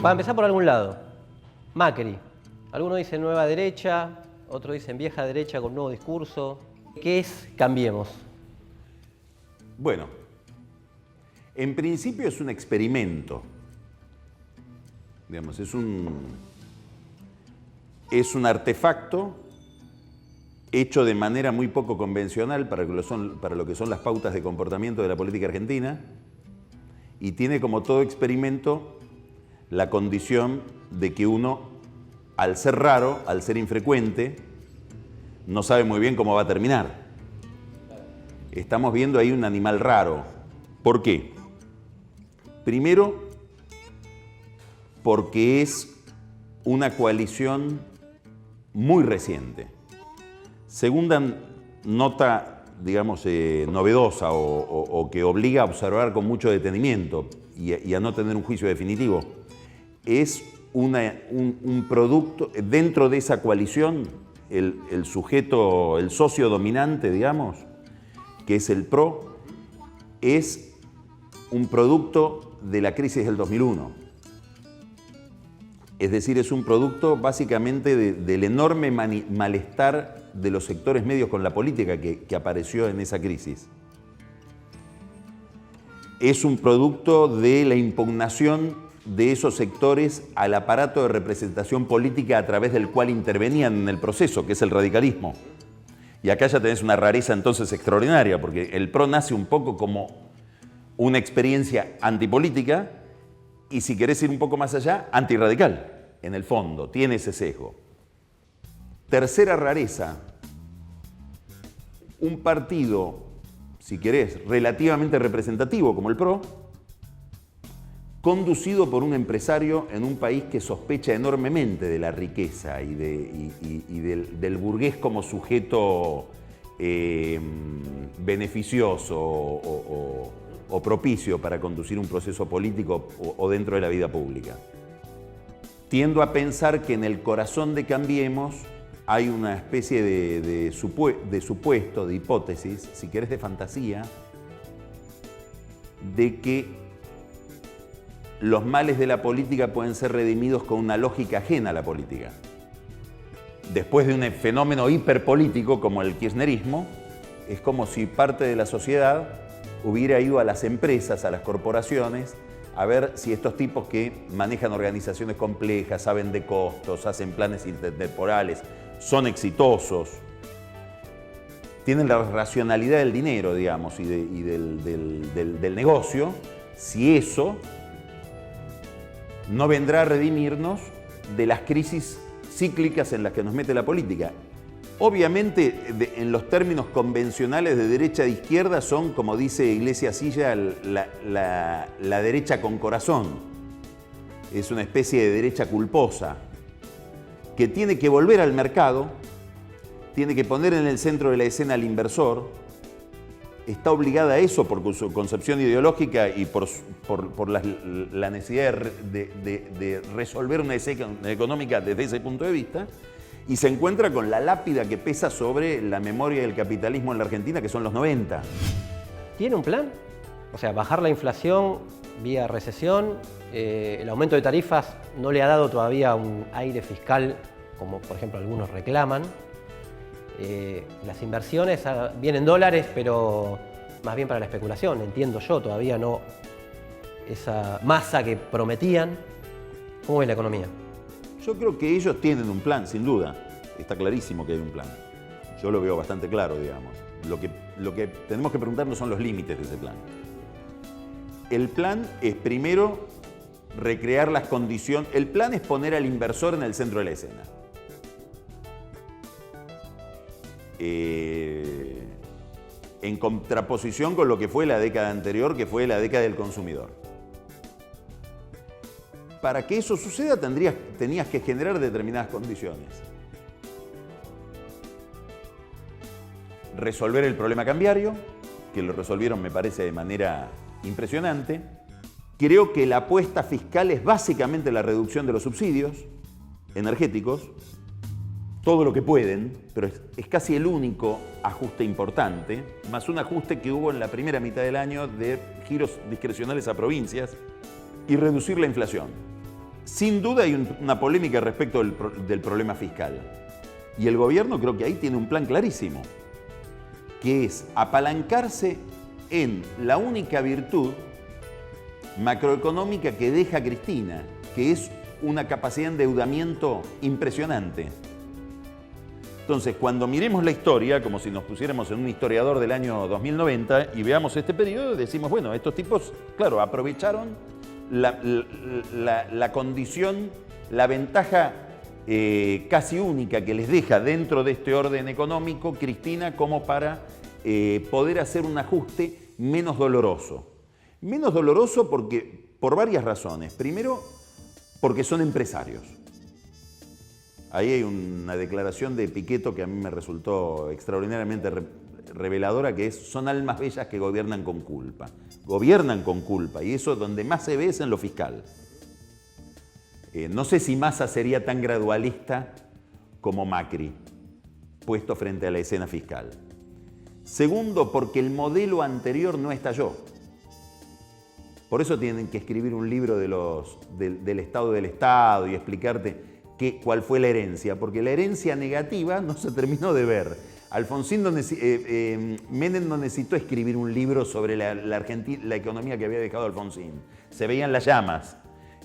Para empezar por algún lado, Macri. Algunos dicen nueva derecha, otros dicen vieja derecha con nuevo discurso. ¿Qué es Cambiemos? Bueno, en principio es un experimento. Digamos, es un artefacto hecho de manera muy poco convencional para lo que son las pautas de comportamiento de la política argentina, y tiene, como todo experimento, la condición de que uno, al ser raro, al ser infrecuente, no sabe muy bien cómo va a terminar. Estamos viendo ahí un animal raro. ¿Por qué? Primero, porque es una coalición muy reciente. Segunda nota, digamos, novedosa o que obliga a observar con mucho detenimiento y a no tener un juicio definitivo, es un producto, dentro de esa coalición, el sujeto, el socio dominante, digamos, que es el PRO, es un producto de la crisis del 2001. Es decir, es un producto básicamente del enorme malestar de los sectores medios con la política que apareció en esa crisis. Es un producto de la impugnación de esos sectores al aparato de representación política a través del cual intervenían en el proceso, que es el radicalismo. Y acá ya tenés una rareza entonces extraordinaria, porque el PRO nace un poco como una experiencia antipolítica y, si querés ir un poco más allá, antirradical. En el fondo, tiene ese sesgo. Tercera rareza, un partido, si querés, relativamente representativo como el PRO, conducido por un empresario en un país que sospecha enormemente de la riqueza y del burgués como sujeto beneficioso o propicio para conducir un proceso político o dentro de la vida pública. Tiendo a pensar que en el corazón de Cambiemos hay una especie de supuesto, de hipótesis, si querés de fantasía, de que los males de la política pueden ser redimidos con una lógica ajena a la política. Después de un fenómeno hiperpolítico como el kirchnerismo, es como si parte de la sociedad hubiera ido a las empresas, a las corporaciones, a ver si estos tipos que manejan organizaciones complejas, saben de costos, hacen planes intertemporales, son exitosos, tienen la racionalidad del dinero, digamos, y del negocio, si eso no vendrá a redimirnos de las crisis cíclicas en las que nos mete la política. Obviamente, en los términos convencionales de derecha e izquierda, son, como dice Iglesias Silla, la derecha con corazón. Es una especie de derecha culposa, que tiene que volver al mercado, tiene que poner en el centro de la escena al inversor, está obligada a eso por su concepción ideológica y por la necesidad de resolver una escena económica desde ese punto de vista, y se encuentra con la lápida que pesa sobre la memoria del capitalismo en la Argentina, que son los 90. ¿Tiene un plan? O sea, bajar la inflación vía recesión, el aumento de tarifas no le ha dado todavía un aire fiscal, como por ejemplo algunos reclaman. Las inversiones vienen dólares, pero más bien para la especulación, entiendo yo, todavía no esa masa que prometían. ¿Cómo es la economía? Yo creo que ellos tienen un plan, sin duda. Está clarísimo que hay un plan. Yo lo veo bastante claro, digamos. Lo que tenemos que preguntarnos son los límites de ese plan. El plan es, primero, recrear las condiciones. El plan es poner al inversor en el centro de la escena. En contraposición con lo que fue la década anterior, que fue la década del consumidor. Para que eso suceda tenías que generar determinadas condiciones. Resolver el problema cambiario, que lo resolvieron, me parece, de manera impresionante. Creo que la apuesta fiscal es básicamente la reducción de los subsidios energéticos, todo lo que pueden, pero es casi el único ajuste importante, más un ajuste que hubo en la primera mitad del año de giros discrecionales a provincias, y reducir la inflación. Sin duda hay una polémica respecto del problema fiscal. Y el gobierno creo que ahí tiene un plan clarísimo, que es apalancarse en la única virtud macroeconómica que deja Cristina, que es una capacidad de endeudamiento impresionante. Entonces, cuando miremos la historia, como si nos pusiéramos en un historiador del año 2090 y veamos este periodo, decimos, bueno, estos tipos, claro, aprovecharon la condición, la ventaja casi única que les deja dentro de este orden económico Cristina como para poder hacer un ajuste menos doloroso. Menos doloroso por varias razones. Primero, porque son empresarios. Ahí hay una declaración de Pichetto que a mí me resultó extraordinariamente reveladora, que es: son almas bellas que gobiernan con culpa. Gobiernan con culpa, y eso donde más se ve es en lo fiscal. No sé si Massa sería tan gradualista como Macri, puesto frente a la escena fiscal. Segundo, porque el modelo anterior no estalló. Por eso tienen que escribir un libro del Estado del Estado y explicarte cuál fue la herencia, porque la herencia negativa no se terminó de ver. Menem no necesitó escribir un libro sobre la economía que había dejado Alfonsín. Se veían las llamas.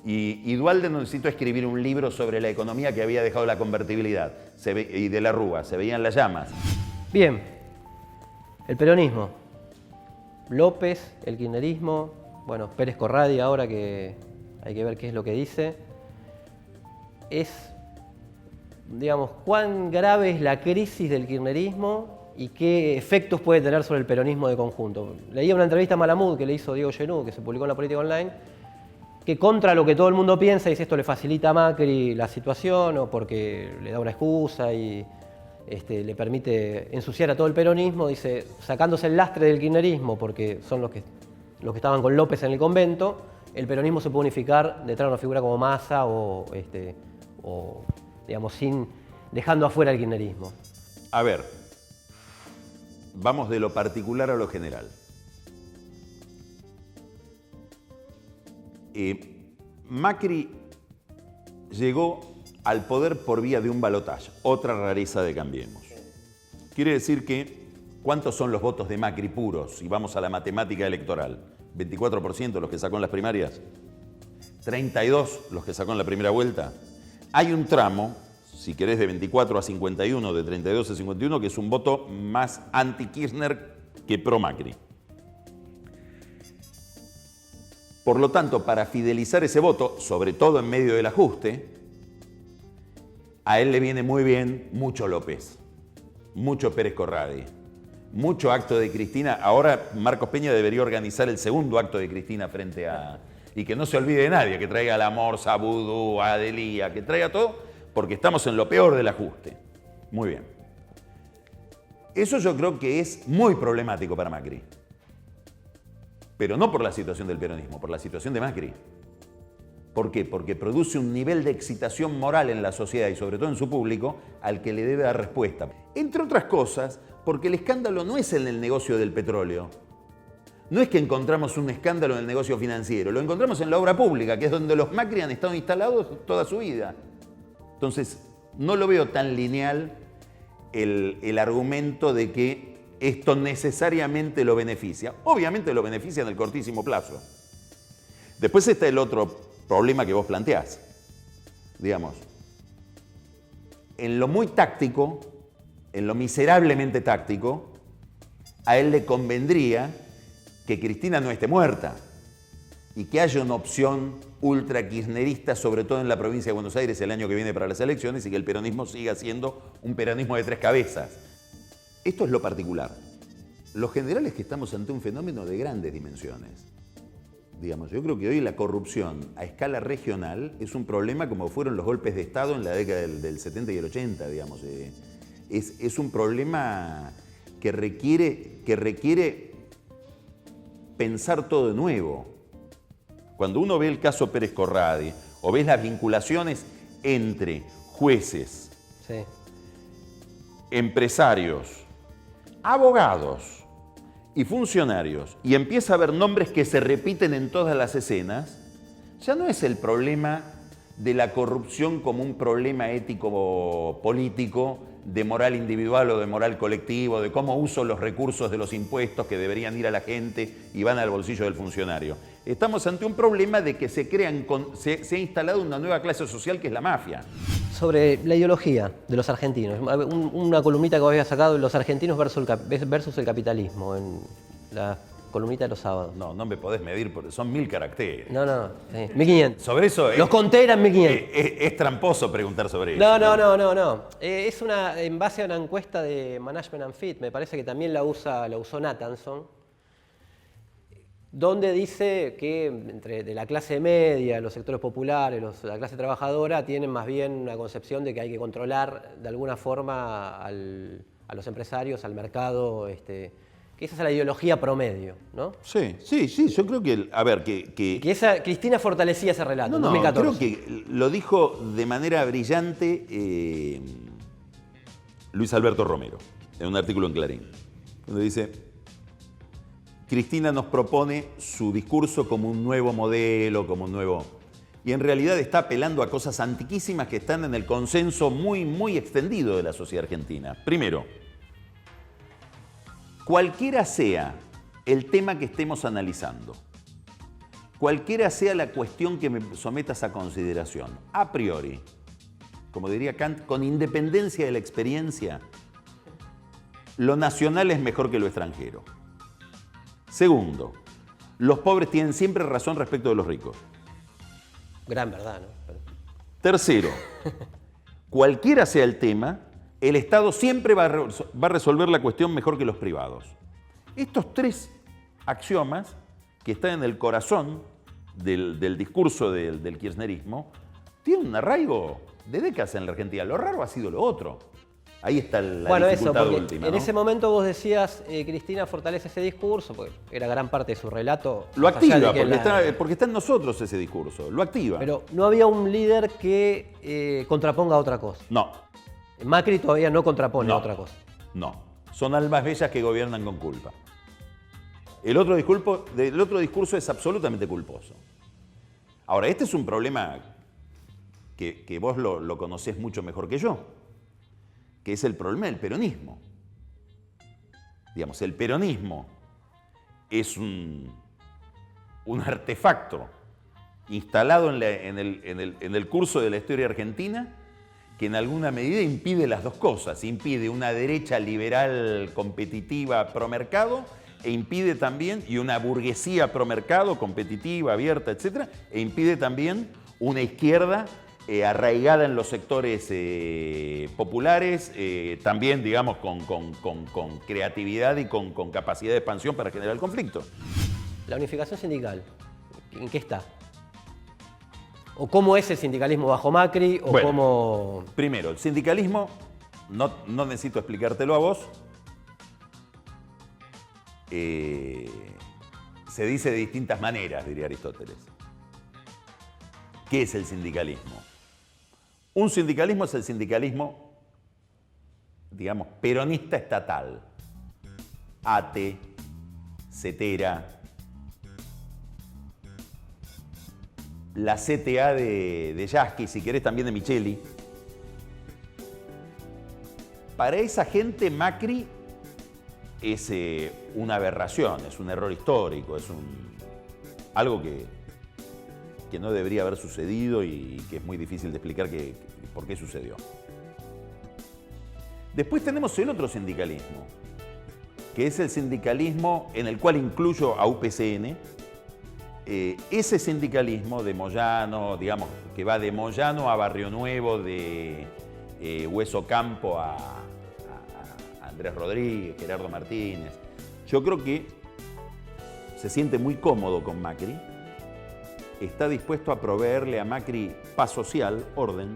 Y Duhalde no necesitó escribir un libro sobre la economía que había dejado la convertibilidad y de la Rúa. Se veían las llamas. Bien, el peronismo, López, el kirchnerismo, bueno, Pérez Corradi ahora, que hay que ver qué es lo que dice. Digamos, cuán grave es la crisis del kirchnerismo y qué efectos puede tener sobre el peronismo de conjunto. Leía una entrevista a Malamud que le hizo Diego Genú, que se publicó en La Política Online, que contra lo que todo el mundo piensa, dice esto le facilita a Macri la situación o porque le da una excusa y le permite ensuciar a todo el peronismo, dice, sacándose el lastre del kirchnerismo porque son los que estaban con López en el convento, el peronismo se puede unificar detrás de una figura como Massa o digamos, dejando afuera el kirchnerismo. A ver, vamos de lo particular a lo general. Macri llegó al poder por vía de un balotaje, otra rareza de Cambiemos. Quiere decir que, ¿cuántos son los votos de Macri puros? Si vamos a la matemática electoral, 24% los que sacó en las primarias, 32 los que sacó en la primera vuelta. Hay un tramo, si querés, de 24 a 51, de 32 a 51, que es un voto más anti-Kirchner que pro-Macri. Por lo tanto, para fidelizar ese voto, sobre todo en medio del ajuste, a él le viene muy bien mucho López, mucho Pérez Corradi, mucho acto de Cristina. Ahora Marcos Peña debería organizar el segundo acto de Cristina frente a... Y que no se olvide de nadie, que traiga a la Morsa, a Vudú, a Adelía, que traiga todo, porque estamos en lo peor del ajuste. Muy bien. Eso yo creo que es muy problemático para Macri. Pero no por la situación del peronismo, por la situación de Macri. ¿Por qué? Porque produce un nivel de excitación moral en la sociedad y sobre todo en su público al que le debe dar respuesta. Entre otras cosas, porque el escándalo no es en el negocio del petróleo. No es que encontramos un escándalo en el negocio financiero, lo encontramos en la obra pública, que es donde los Macri han estado instalados toda su vida. Entonces, no lo veo tan lineal el argumento de que esto necesariamente lo beneficia. Obviamente lo beneficia en el cortísimo plazo. Después está el otro problema que vos planteás. Digamos, en lo muy táctico, en lo miserablemente táctico, a él le convendría que Cristina no esté muerta y que haya una opción ultra kirchnerista, sobre todo en la provincia de Buenos Aires el año que viene para las elecciones, y que el peronismo siga siendo un peronismo de tres cabezas. Esto es lo particular. Lo general es que estamos ante un fenómeno de grandes dimensiones. Digamos, yo creo que hoy la corrupción a escala regional es un problema como fueron los golpes de Estado en la década del 70 y el 80, digamos. Es un problema que requiere pensar todo de nuevo. Cuando uno ve el caso Pérez Corradi o ves las vinculaciones entre jueces, sí, empresarios, abogados y funcionarios, y empieza a haber nombres que se repiten en todas las escenas, ya no es el problema de la corrupción como un problema ético-político, de moral individual o de moral colectivo, de cómo uso los recursos de los impuestos que deberían ir a la gente y van al bolsillo del funcionario. Estamos ante un problema de que se ha instalado una nueva clase social que es la mafia. Sobre la ideología de los argentinos, una columnita que había sacado, los argentinos versus el capitalismo, en la columnita de los sábados. No, no me podés medir, porque son 1000 caracteres. No, sí, 1500. Sobre eso... Los conté, eran 1500. Es tramposo preguntar sobre No, eso. no. Es en base a una encuesta de Management and Fit, me parece que también la usó Nathanson, donde dice que de la clase media, los sectores populares, la clase trabajadora, tienen más bien una concepción de que hay que controlar de alguna forma a los empresarios, al mercado, que esa es la ideología promedio, ¿no? Sí, yo creo que, Que Cristina fortalecía ese relato en 2014. Creo que lo dijo de manera brillante Luis Alberto Romero, en un artículo en Clarín, donde dice: Cristina nos propone su discurso como un nuevo modelo, y en realidad está apelando a cosas antiquísimas que están en el consenso muy, muy extendido de la sociedad argentina. Primero, cualquiera sea el tema que estemos analizando, cualquiera sea la cuestión que me sometas a consideración, a priori, como diría Kant, con independencia de la experiencia, lo nacional es mejor que lo extranjero. Segundo, los pobres tienen siempre razón respecto de los ricos. Gran verdad, ¿no? Tercero, cualquiera sea el tema, el Estado siempre va a resolver la cuestión mejor que los privados. Estos tres axiomas, que están en el corazón del discurso del kirchnerismo, tienen un arraigo de décadas en la Argentina. Lo raro ha sido lo otro. Ahí está la dificultad última, ¿no? En ese momento vos decías, Cristina fortalece ese discurso, porque era gran parte de su relato. Lo activa, porque está en nosotros ese discurso, lo activa. Pero no había un líder que contraponga otra cosa. No. Macri todavía no contrapone otra cosa. No, son almas bellas que gobiernan con culpa. El otro discurso es absolutamente culposo. Ahora, este es un problema que vos lo conocés mucho mejor que yo, que es el problema del peronismo. Digamos, el peronismo es un artefacto instalado en el curso de la historia argentina que en alguna medida impide las dos cosas. Impide una derecha liberal competitiva promercado e impide también, y una burguesía promercado competitiva, abierta, etc., e impide también una izquierda arraigada en los sectores populares, también, digamos, con creatividad y con capacidad de expansión para generar el conflicto. La unificación sindical, ¿en qué está? ¿O cómo es el sindicalismo bajo Macri? O bueno, cómo... Primero, el sindicalismo, no necesito explicártelo a vos, se dice de distintas maneras, diría Aristóteles. ¿Qué es el sindicalismo? Un sindicalismo es el sindicalismo, digamos, peronista estatal. ATE, CETERA, la CTA de Yasky, si querés también de Micheli. Para esa gente Macri es una aberración, es un error histórico, es algo que no debería haber sucedido y que es muy difícil de explicar por qué sucedió. Después tenemos el otro sindicalismo, que es el sindicalismo en el cual incluyo a UPCN. Ese sindicalismo de Moyano, digamos, que va de Moyano a Barrio Nuevo, de Hueso Campo a Andrés Rodríguez, Gerardo Martínez. Yo creo que se siente muy cómodo con Macri, está dispuesto a proveerle a Macri paz social, orden.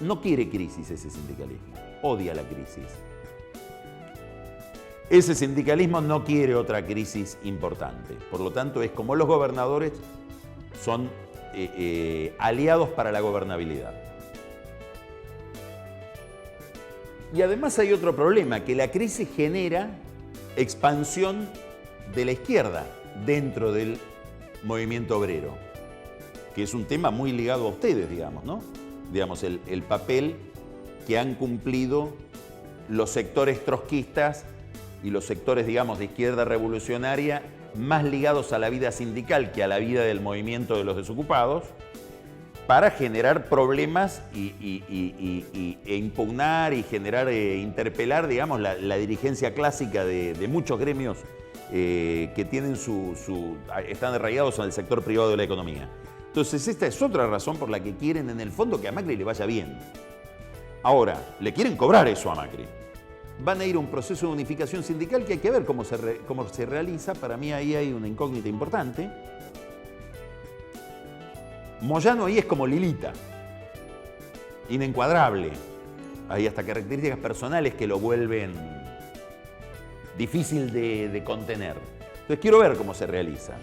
No quiere crisis ese sindicalismo, odia la crisis. Ese sindicalismo no quiere otra crisis importante. Por lo tanto, es como los gobernadores son aliados para la gobernabilidad. Y además hay otro problema, que la crisis genera expansión de la izquierda dentro del movimiento obrero, que es un tema muy ligado a ustedes, digamos, ¿no? Digamos, el papel que han cumplido los sectores trotskistas y los sectores, digamos, de izquierda revolucionaria, más ligados a la vida sindical que a la vida del movimiento de los desocupados, para generar problemas e impugnar y generar, interpelar, digamos, la dirigencia clásica de muchos gremios que tienen están arraigados en el sector privado de la economía. Entonces, esta es otra razón por la que quieren, en el fondo, que a Macri le vaya bien. Ahora, le quieren cobrar eso a Macri. Van a ir a un proceso de unificación sindical que hay que ver cómo se realiza. Para mí ahí hay una incógnita importante. Moyano ahí es como Lilita, inencuadrable. Hay hasta características personales que lo vuelven difícil de contener. Entonces quiero ver cómo se realiza.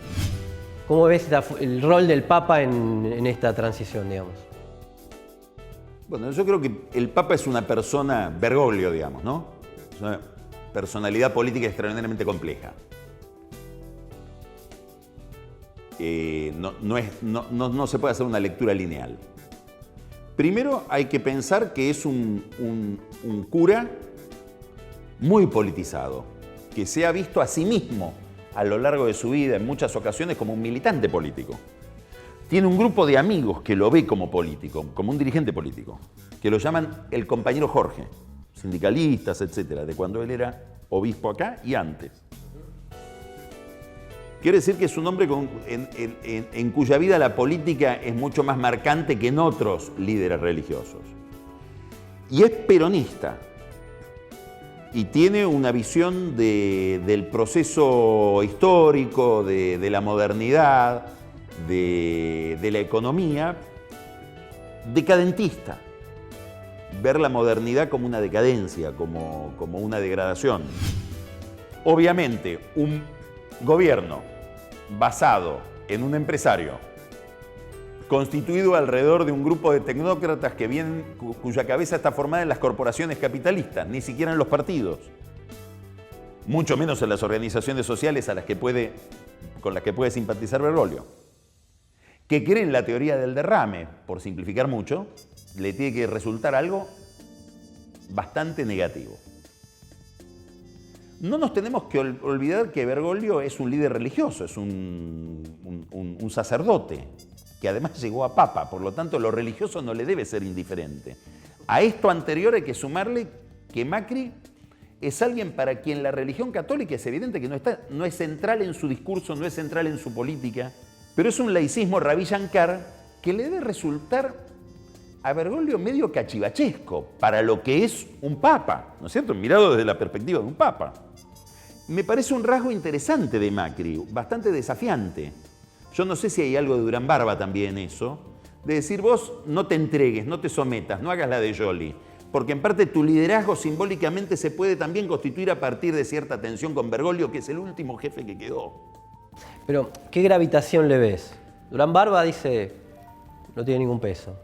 ¿Cómo ves el rol del Papa en esta transición, digamos? Bueno, yo creo que el Papa es una persona, Bergoglio, digamos, ¿no? Es una personalidad política extraordinariamente compleja. No se puede hacer una lectura lineal. Primero hay que pensar que es un cura muy politizado, que se ha visto a sí mismo a lo largo de su vida en muchas ocasiones como un militante político. Tiene un grupo de amigos que lo ve como político, como un dirigente político, que lo llaman el compañero Jorge, sindicalistas, etcétera, de cuando él era obispo acá y antes. Quiere decir que es un hombre en cuya vida la política es mucho más marcante que en otros líderes religiosos. Y es peronista. Y tiene una visión del proceso histórico, de la modernidad, de la economía, decadentista. Ver la modernidad como una decadencia, como una degradación. Obviamente, un gobierno basado en un empresario, constituido alrededor de un grupo de tecnócratas cuya cabeza está formada en las corporaciones capitalistas, ni siquiera en los partidos, mucho menos en las organizaciones sociales con las que puede simpatizar Bergoglio, que cree en la teoría del derrame, por simplificar mucho, le tiene que resultar algo bastante negativo. No nos tenemos que olvidar que Bergoglio es un líder religioso, es un sacerdote, que además llegó a papa, por lo tanto lo religioso no le debe ser indiferente. A esto anterior hay que sumarle que Macri es alguien para quien la religión católica es evidente que no es central en su discurso, no es central en su política, pero es un laicismo Ravi Shankar que le debe resultar a Bergoglio medio cachivachesco para lo que es un papa, ¿no es cierto? Mirado desde la perspectiva de un papa. Me parece un rasgo interesante de Macri, bastante desafiante. Yo no sé si hay algo de Durán Barba también en eso, de decir vos no te entregues, no te sometas, no hagas la de Joly, porque en parte tu liderazgo simbólicamente se puede también constituir a partir de cierta tensión con Bergoglio, que es el último jefe que quedó. Pero, ¿qué gravitación le ves? Durán Barba dice, no tiene ningún peso,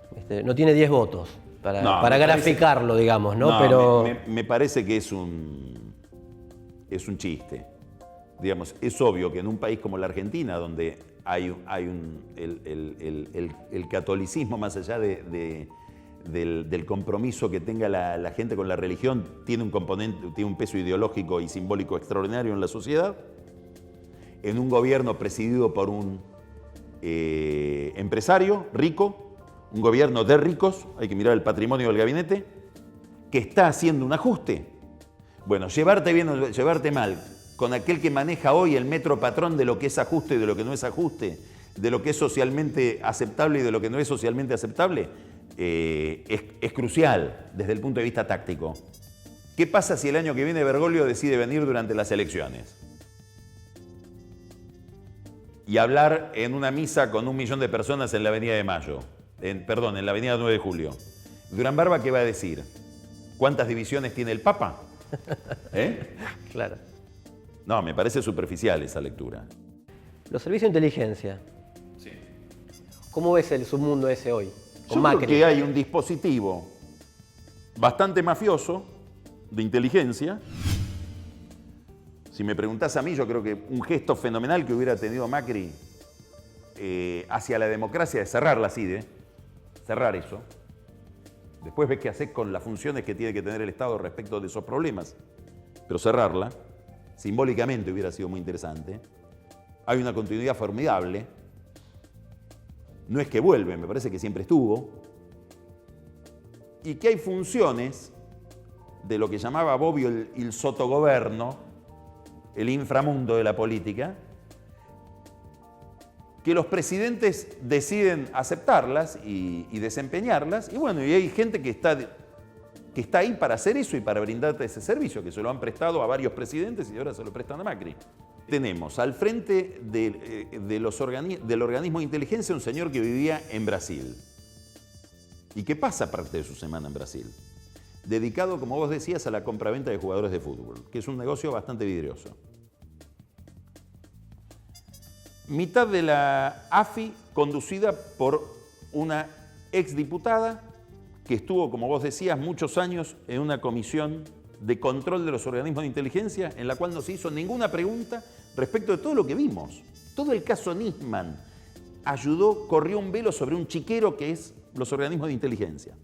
no tiene 10 votos para graficarlo, digamos, ¿no? Pero me parece que es un chiste. Digamos, es obvio que en un país como la Argentina, donde hay el catolicismo, más allá del compromiso que tenga la gente con la religión, tiene un peso ideológico y simbólico extraordinario en la sociedad. En un gobierno presidido por un empresario rico, un gobierno de ricos, hay que mirar el patrimonio del gabinete, que está haciendo un ajuste. Bueno, llevarte bien o llevarte mal con aquel que maneja hoy el metro patrón de lo que es ajuste y de lo que no es ajuste, de lo que es socialmente aceptable y de lo que no es socialmente aceptable, es crucial desde el punto de vista táctico. ¿Qué pasa si el año que viene Bergoglio decide venir durante las elecciones y hablar en una misa con 1 millón de personas en la Avenida de Mayo, en la Avenida 9 de Julio? Durán Barba, ¿qué va a decir? ¿Cuántas divisiones tiene el Papa? Claro. No, me parece superficial esa lectura. Los servicios de inteligencia. Sí. ¿Cómo ves el submundo ese hoy? Yo creo que hay un dispositivo bastante mafioso de inteligencia. Si me preguntás a mí, yo creo que un gesto fenomenal que hubiera tenido Macri hacia la democracia de cerrar la CIDE, cerrar eso. Después ves qué haces con las funciones que tiene que tener el Estado respecto de esos problemas. Pero cerrarla, simbólicamente hubiera sido muy interesante. Hay una continuidad formidable. No es que vuelve, me parece que siempre estuvo. Y que hay funciones de lo que llamaba Bobbio el sotogoverno, el inframundo de la política, que los presidentes deciden aceptarlas y desempeñarlas. Y bueno, y hay gente que está ahí para hacer eso y para brindarte ese servicio, que se lo han prestado a varios presidentes y ahora se lo prestan a Macri. Tenemos al frente del organismo de inteligencia un señor que vivía en Brasil y que pasa parte de su semana en Brasil, dedicado, como vos decías, a la compraventa de jugadores de fútbol, que es un negocio bastante vidrioso. Mitad de la AFI conducida por una exdiputada que estuvo, como vos decías, muchos años en una comisión de control de los organismos de inteligencia en la cual no se hizo ninguna pregunta respecto de todo lo que vimos. Todo el caso Nisman corrió un velo sobre un chiquero que es los organismos de inteligencia.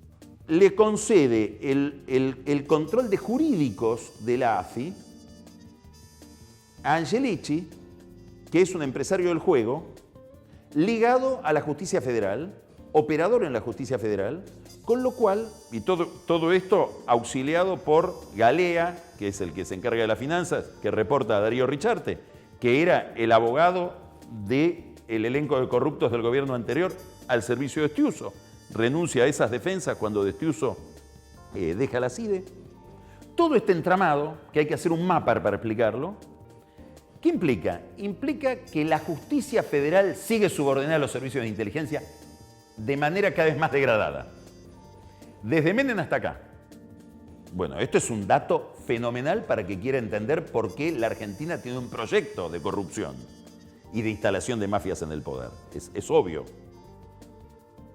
Le concede el control de jurídicos de la AFI a Angelici, que es un empresario del juego, ligado a la justicia federal, operador en la justicia federal, con lo cual, y todo esto auxiliado por Galea, que es el que se encarga de las finanzas, que reporta a Darío Richarte, que era el abogado del elenco de corruptos del gobierno anterior al servicio de Estiuso. Renuncia a esas defensas cuando de Estiuso deja la CIDE. Todo este entramado, que hay que hacer un mapa para explicarlo, ¿qué implica? Implica que la justicia federal sigue subordinada a los servicios de inteligencia de manera cada vez más degradada. Desde Menem hasta acá. Bueno, esto es un dato fenomenal para que quiera entender por qué la Argentina tiene un proyecto de corrupción y de instalación de mafias en el poder. Es obvio.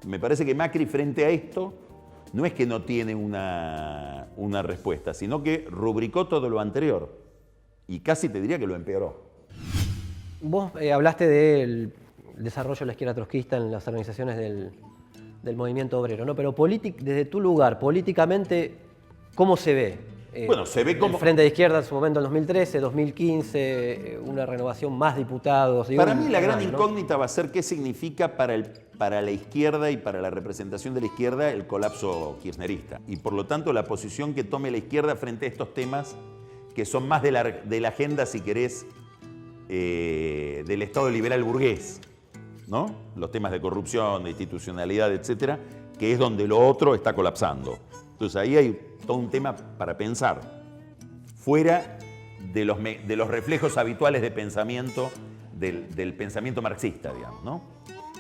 Me parece que Macri frente a esto no es que no tiene una respuesta, sino que rubricó todo lo anterior y casi te diría que lo empeoró. Vos hablaste del desarrollo de la izquierda trotskista en las organizaciones del movimiento obrero, ¿no? Pero desde tu lugar, políticamente, ¿cómo se ve? Bueno, se ve como... El Frente de Izquierda en su momento en 2013, 2015, una renovación, más diputados. Para mí la gran incógnita va a ser qué significa para la izquierda y para la representación de la izquierda el colapso kirchnerista. Y por lo tanto la posición que tome la izquierda frente a estos temas que son más de la agenda, si querés, del Estado liberal burgués, ¿no? Los temas de corrupción, de institucionalidad, etcétera, que es donde lo otro está colapsando. Entonces ahí hay todo un tema para pensar, fuera de los reflejos habituales de pensamiento, del pensamiento marxista, digamos, ¿no?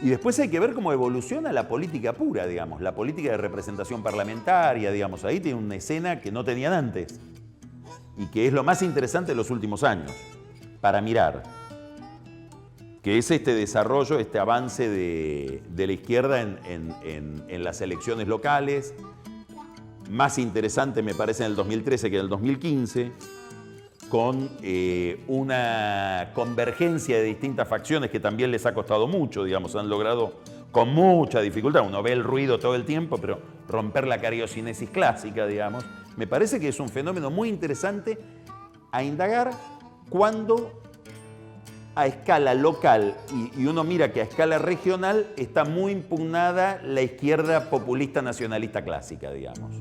Y después hay que ver cómo evoluciona la política pura, digamos, la política de representación parlamentaria, digamos, ahí tiene una escena que no tenían antes y que es lo más interesante de los últimos años, para mirar, que es este desarrollo, este avance de la izquierda en las elecciones locales, más interesante me parece en el 2013 que en el 2015, con una convergencia de distintas facciones que también les ha costado mucho, digamos, han logrado con mucha dificultad, uno ve el ruido todo el tiempo, pero romper la cariocinesis clásica, digamos, me parece que es un fenómeno muy interesante a indagar cuando a escala local y uno mira que a escala regional está muy impugnada la izquierda populista nacionalista clásica, digamos.